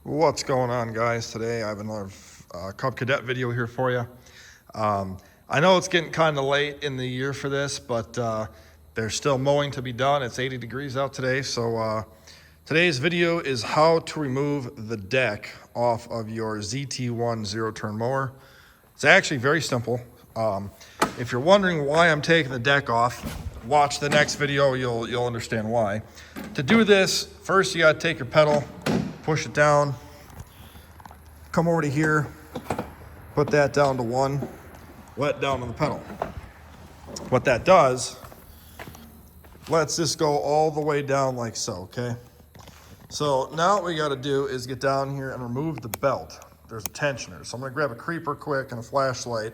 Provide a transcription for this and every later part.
What's going on, guys? Today I have another Cub Cadet video here for you. I know it's getting kind of late in the year for this, but there's still mowing to be done. It's 80 degrees out today, so today's video is how to remove the deck off of your ZT1 zero-turn mower. It's actually very simple. If you're wondering why I'm taking the deck off, watch the next video, you'll understand why. To do this, first you gotta take your pedal, push it down, come over to here, put that down to 1, let down on the pedal. What that does, lets this go all the way down like so, okay? So now what we gotta do is get down here and remove the belt. There's a tensioner. So I'm gonna grab a creeper quick and a flashlight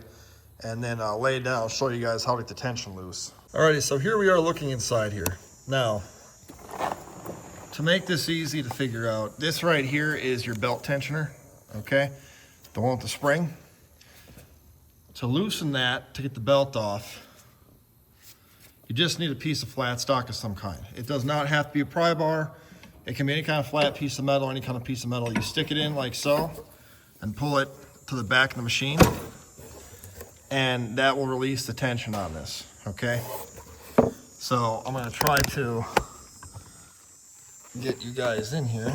and then lay it down. I'll show you guys how to get the tension loose. Alrighty, so here we are looking inside here. Now, to make this easy to figure out, this right here is your belt tensioner, okay? The one with the spring. To loosen that, to get the belt off, you just need a piece of flat stock of some kind. It does not have to be a pry bar. It can be any kind of flat piece of metal, any kind of piece of metal. You stick it in like so and pull it to the back of the machine, and that will release the tension on this, okay? So I'm gonna try to get you guys in here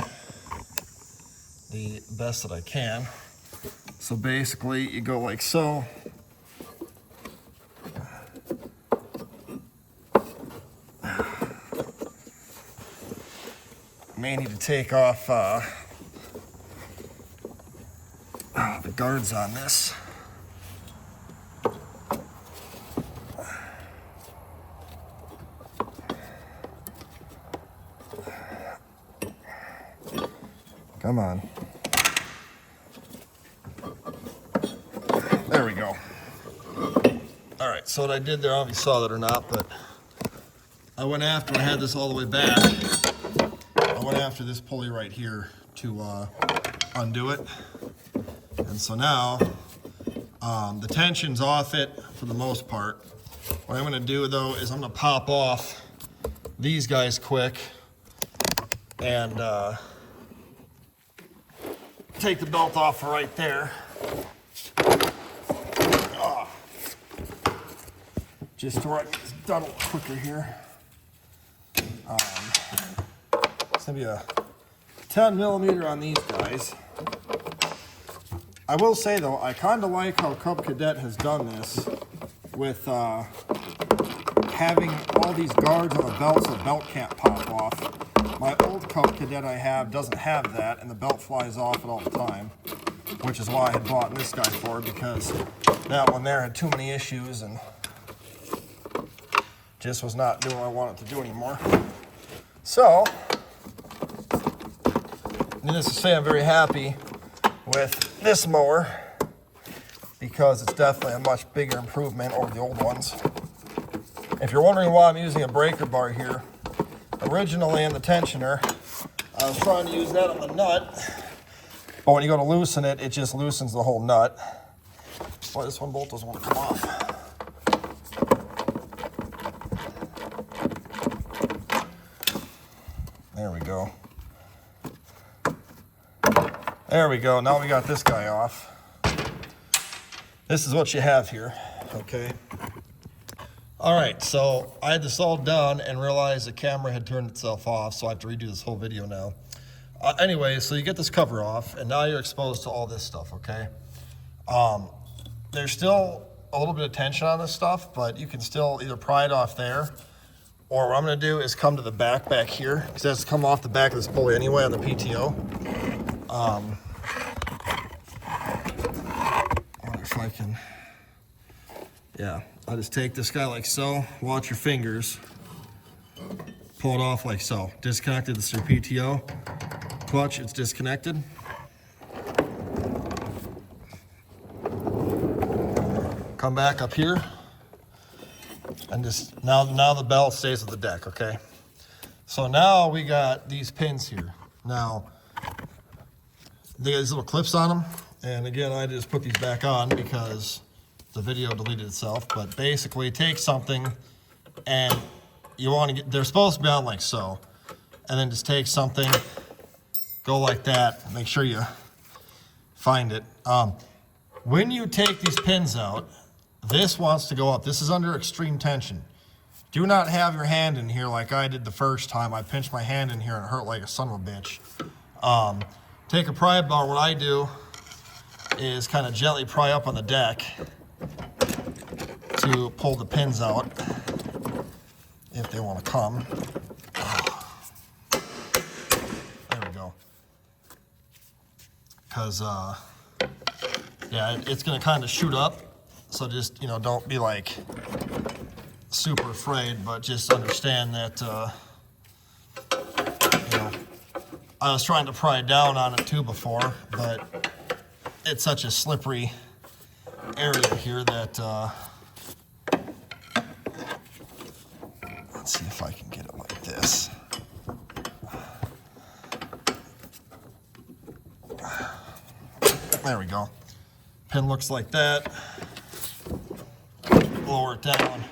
the best that I can. So basically you go like so. May need to take off the guards on this. Come on. There we go. All right, so what I did there, I don't know if you saw that or not, but I went after, I had this all the way back. I went after this pulley right here to undo it. And so now, the tension's off it for the most part. What I'm gonna do though is I'm gonna pop off these guys quick and take the belt off right there. Just to write this done a little quicker here. It's gonna be a 10 millimeter on these guys. I will say though, I kind of like how Cub Cadet has done this with having all these guards on the belt so the belt can't pop off. My old Cub Cadet I have doesn't have that, and the belt flies off it all the time, which is why I had bought this guy for, because that one there had too many issues and just was not doing what I wanted to do anymore. So, needless to say, I'm very happy with this mower because it's definitely a much bigger improvement over the old ones. If you're wondering why I'm using a breaker bar here, originally in the tensioner, I was trying to use that on the nut, but when you go to loosen it, it just loosens the whole nut. Boy, this one bolt doesn't want to come off. There we go. There we go. Now we got this guy off. This is what you have here, okay? All right, so I had this all done and realized the camera had turned itself off, so I have to redo this whole video now. Anyway, so you get this cover off, and now you're exposed to all this stuff, okay? There's still a little bit of tension on this stuff, but you can still either pry it off there, or what I'm gonna do is come to the back here, because it has to come off the back of this pulley anyway on the PTO. I wonder if I can, yeah. I'll just take this guy like so, watch your fingers, pull it off like so. Disconnected this through PTO, clutch, it's disconnected. Come back up here, and just, now the belt stays with the deck, okay? So now we got these pins here. Now, they got these little clips on them, and again, I just put these back on because the video deleted itself, but basically take something and you want to get, they're supposed to be on like so, and then just take something go like that. Make sure you find it. When you take these pins out, this wants to go up. This is under extreme tension. Do not have your hand in here like I did the first time. I pinched my hand in here and it hurt like a son of a bitch. Take a pry bar. What I do is kind of gently pry up on the deck to pull the pins out if they want to come. There we go. Because, yeah, it's going to kind of shoot up. So just, you know, don't be like super afraid, but just understand that, you know, I was trying to pry down on it too before, but it's such a slippery area here that, let's see if I can get it like this. There we go. Pin looks like that. Lower it down.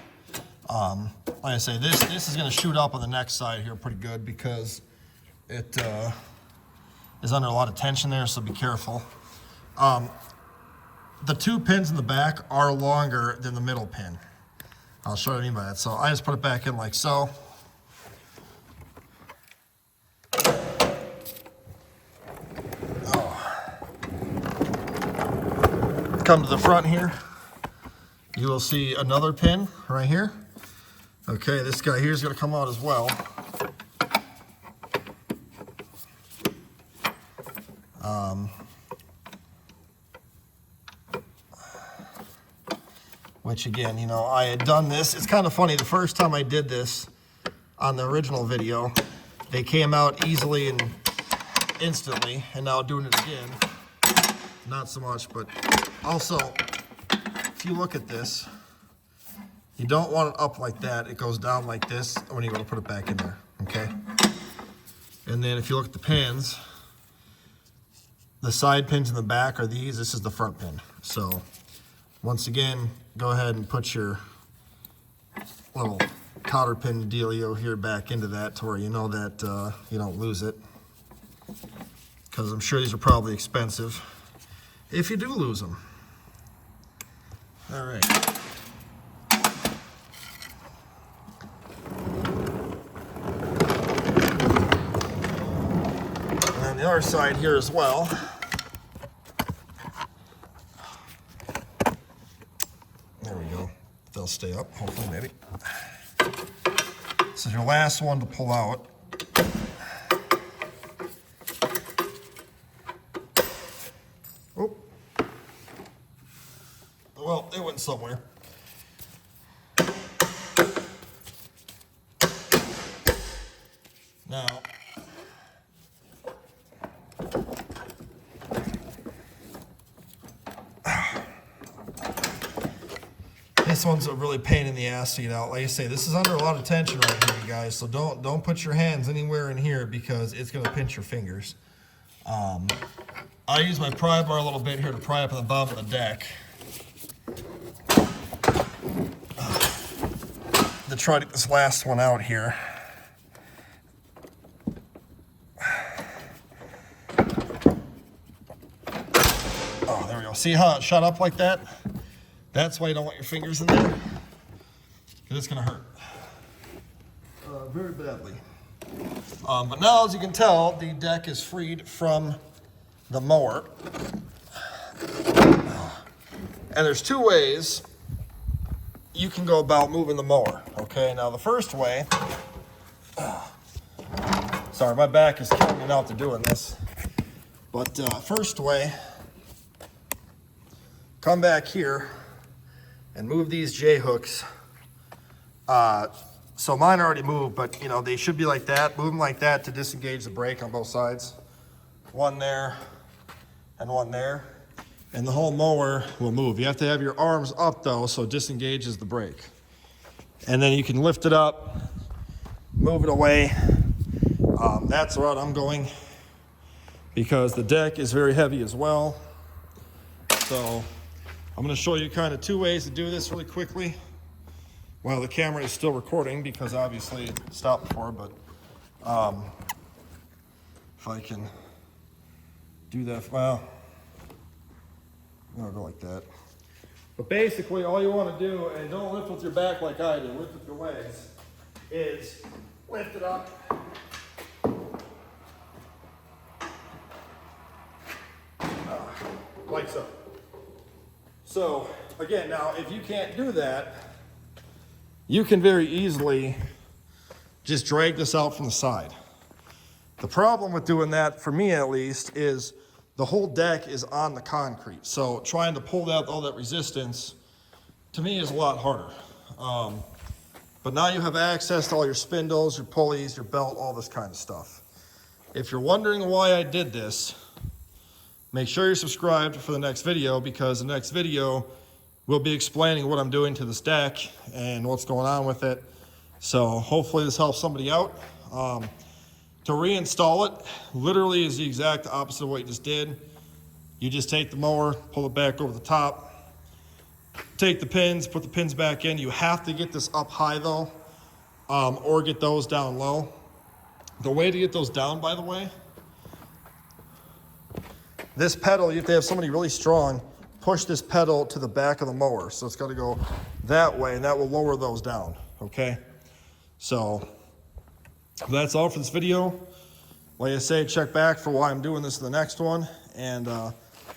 Like I say, this is going to shoot up on the next side here pretty good because it is under a lot of tension there, so be careful. The two pins in the back are longer than the middle pin. I'll show you what I mean by that. So I just put it back in like so. Come to the front here. You will see another pin right here. Okay, this guy here is going to come out as well. Which again, you know, I had done this. It's kind of funny. The first time I did this on the original video, they came out easily and instantly, and now doing it again, not so much. But also, if you look at this, you don't want it up like that. It goes down like this when you go to put it back in there, okay? And then if you look at the pins, the side pins in the back are these. This is the front pin. So once again, go ahead and put your little cotter pin dealio here back into that to where you know that you don't lose it. Because I'm sure these are probably expensive if you do lose them. All right. And on the other side here as well. There we go. They'll stay up, hopefully, maybe. This is your last one to pull out. Oh. Well, it went somewhere. Now, this one's a really pain in the ass to get out. Like I say, this is under a lot of tension right here, you guys. So don't put your hands anywhere in here because it's going to pinch your fingers. I use my pry bar a little bit here to pry up on the bottom of the deck. To try to get this last one out here. Oh, there we go. See how it shot up like that? That's why you don't want your fingers in there, because it's going to hurt very badly. But now, as you can tell, the deck is freed from the mower. And there's two ways you can go about moving the mower. Okay, now the first way, sorry, my back is killing me now to doing this. But first way, come back here and move these J-hooks. So mine already moved, but you know, they should be like that. Move them like that to disengage the brake on both sides. One there and one there. And the whole mower will move. You have to have your arms up though, so it disengages the brake. And then you can lift it up, move it away. That's the route I'm going because the deck is very heavy as well. So I'm going to show you kind of two ways to do this really quickly while the camera is still recording because obviously it stopped before, but if I can do that. Well, I'll go like that. But basically, all you want to do, and don't lift with your back like I do, lift with your legs, is lift it up. Like so. So, again, now, if you can't do that, you can very easily just drag this out from the side. The problem with doing that, for me at least, is the whole deck is on the concrete. So trying to pull out all that resistance, to me, is a lot harder. But now you have access to all your spindles, your pulleys, your belt, all this kind of stuff. If you're wondering why I did this, make sure you're subscribed for the next video, because the next video will be explaining what I'm doing to this deck and what's going on with it. So hopefully this helps somebody out. To reinstall it, literally is the exact opposite of what you just did. You just take the mower, pull it back over the top, take the pins, put the pins back in. You have to get this up high though, or get those down low. The way to get those down, by the way, this pedal, you have to have somebody really strong push this pedal to the back of the mower. So it's got to go that way, and that will lower those down, okay? So that's all for this video. Like I say, check back for why I'm doing this in the next one, and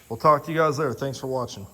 we'll talk to you guys later. Thanks for watching.